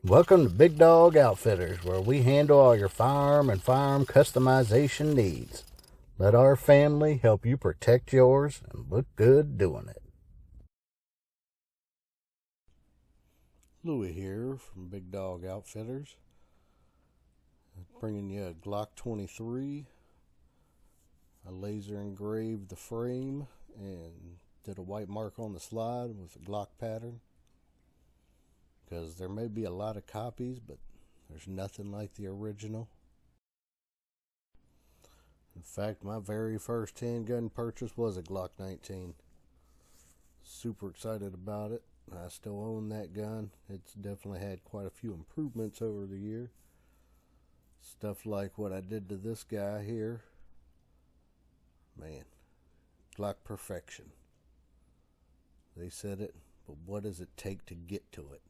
Welcome to Big Dog Outfitters, where we handle all your firearm and firearm customization needs. Let our family help you protect yours and look good doing it. Louie here from Big Dog Outfitters, bringing you a Glock 23. I laser engraved the frame and did a white mark on the slide with a Glock pattern, because there may be a lot of copies, but there's nothing like the original. In fact, my very first handgun purchase was a Glock 19. Super excited about it. I still own that gun. It's definitely had quite a few improvements over the year. Stuff like what I did to this guy here. Man, Glock perfection. They said it, but what does it take to get to it?